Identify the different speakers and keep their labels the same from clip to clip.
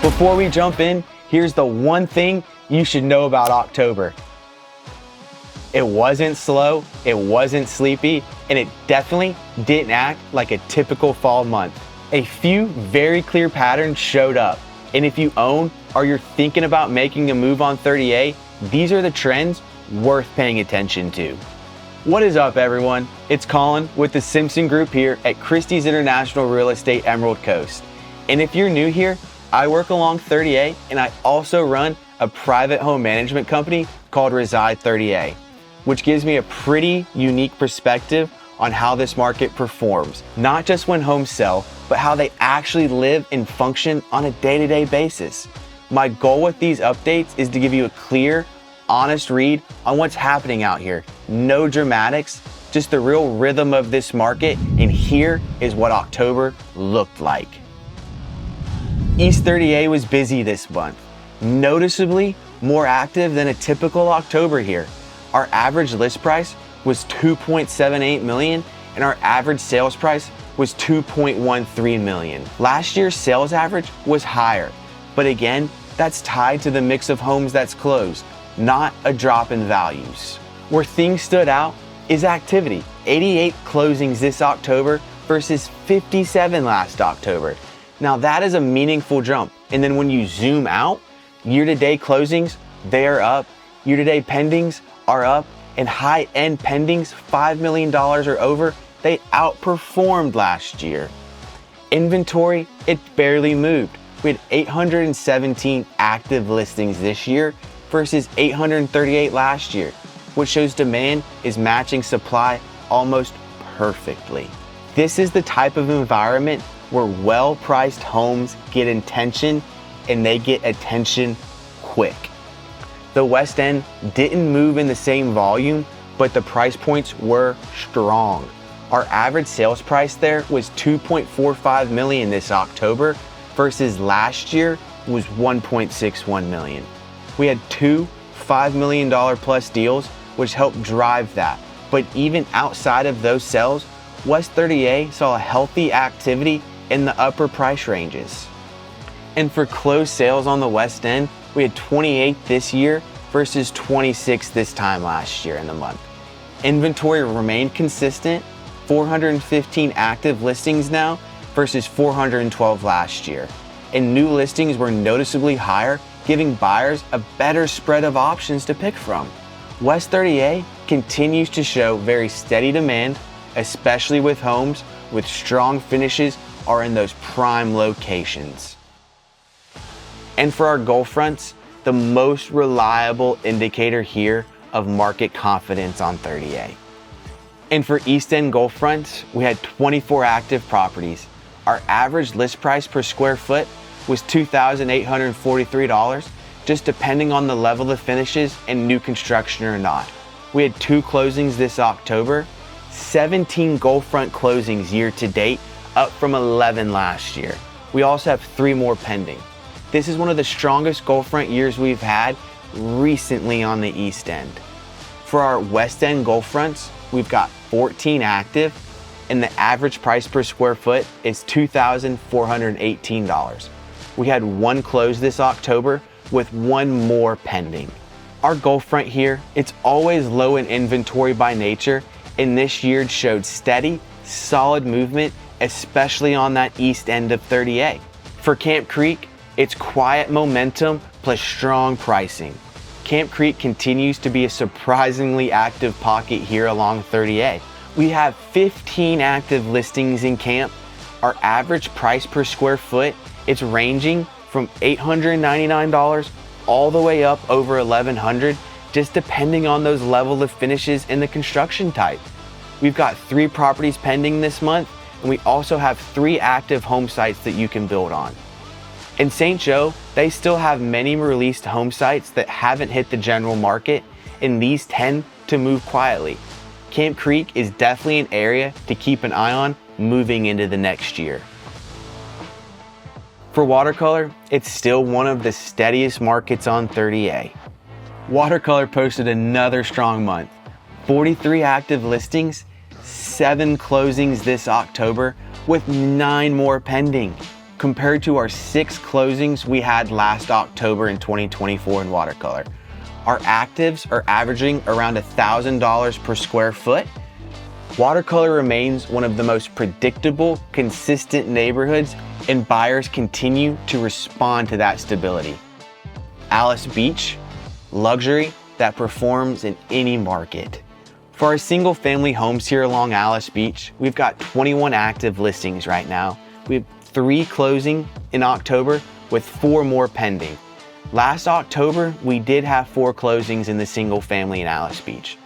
Speaker 1: Before we jump in, here's the one thing you should know about October. It wasn't slow, it wasn't sleepy, and it definitely didn't act like a typical fall month. A few very clear patterns showed up, and if you own or you're thinking about making a move on 30A, these are the trends worth paying attention to. What is up, everyone? It's Colin with the Simpson Group here at Christie's International Real Estate Emerald Coast. And if you're new here, I work along 30A, and I also run a private home management company called Reside 30A, which gives me a pretty unique perspective on how this market performs, not just when homes sell, but how they actually live and function on a day-to-day basis. My goal with these updates is to give you a clear, honest read on what's happening out here. No dramatics, just the real rhythm of this market, and here is what October looked like. East 30A was busy this month, noticeably more active than a typical October here. Our average list price was $2.78 million, and our average sales price was $2.13 million. Last year's sales average was higher, but again, that's tied to the mix of homes that's closed, not a drop in values. Where things stood out is activity. 88 closings this October versus 57 last October. Now that is a meaningful jump. And then when you zoom out, year-to-date closings, they are up. Year-to-date pendings are up, and high-end pendings, $5 million or over, they outperformed last year. Inventory, it barely moved. We had 817 active listings this year versus 838 last year, which shows demand is matching supply almost perfectly. This is the type of environment where well-priced homes get attention, and they get attention quick. The West End didn't move in the same volume, but the price points were strong. Our average sales price there was $2.45 million this October versus last year was $1.61 million. We had two $5 million plus deals, which helped drive that. But even outside of those sales, West 30A saw a healthy activity in the upper price ranges. And for closed sales on the West End, we had 28 this year versus 26 this time last year in the month. Inventory remained consistent, 415 active listings now versus 412 last year. And new listings were noticeably higher, giving buyers a better spread of options to pick from. West 30A continues to show very steady demand, especially with homes with strong finishes or in those prime locations. And for our goal fronts, the most reliable indicator here of market confidence on 30A. And for East End goal fronts, we had 24 active properties. Our average list price per square foot was $2,843, just depending on the level of finishes and new construction or not. We had 2 closings this October, 17 goal front closings year to date, up from 11 last year. We also have 3 more pending. This is one of the strongest goal front years we've had recently on the East End. For our West End goal fronts, we've got 14 active, and the average price per square foot is $2,418. We had 1 close this October with 1 more pending. Our goal front here, it's always low in inventory by nature, and this year showed steady, solid movement, especially on that East End of 30A. For Camp Creek, it's quiet momentum plus strong pricing. Camp Creek continues to be a surprisingly active pocket here along 30A. We have 15 active listings in Camp. Our average price per square foot, it's ranging from $899 all the way up over $1,100, just depending on those level of finishes and the construction type. We've got 3 properties pending this month, and we also have 3 active home sites that you can build on. In St. Joe, they still have many released home sites that haven't hit the general market, and these tend to move quietly. Camp Creek is definitely an area to keep an eye on moving into the next year. For watercolor, it's still one of the steadiest markets on 30A. Watercolor posted another strong month. 43 active listings, 7 closings this October with 9 more pending. compared to our 6 closings we had last October in 2024 in watercolor. Our actives are averaging around $1,000 per square foot. Watercolor remains one of the most predictable, consistent neighborhoods, and buyers continue to respond to that stability. Alice Beach, luxury that performs in any market. For our single family homes here along Alice Beach, we've got 21 active listings right now. We have 3 closing in October with 4 more pending. Last October, we did have 4 closings in the single family in Alice Beach.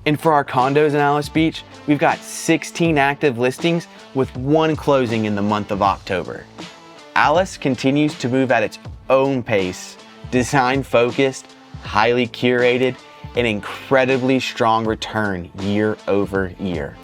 Speaker 1: And for our condos in Alice Beach, we've got 16 active listings with 1 closing in the month of October. Alice continues to move at its own pace, design focused, highly curated, and incredibly strong return year over year.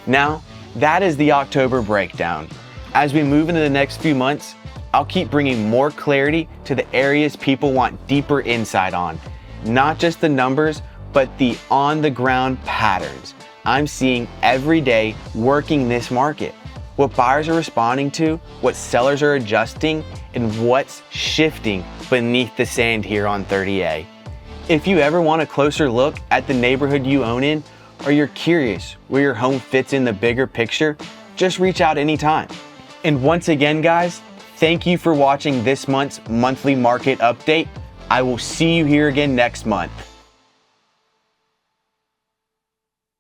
Speaker 1: Now, that is the October breakdown. As we move into the next few months, I'll keep bringing more clarity to the areas people want deeper insight on, not just the numbers, but the on-the-ground patterns I'm seeing every day working this market. What buyers are responding to, what sellers are adjusting, and what's shifting beneath the sand here on 30A. If you ever want a closer look at the neighborhood you own in, or you're curious where your home fits in the bigger picture, just reach out anytime. And once again, guys, thank you for watching this month's monthly market update. I will see you here again next month.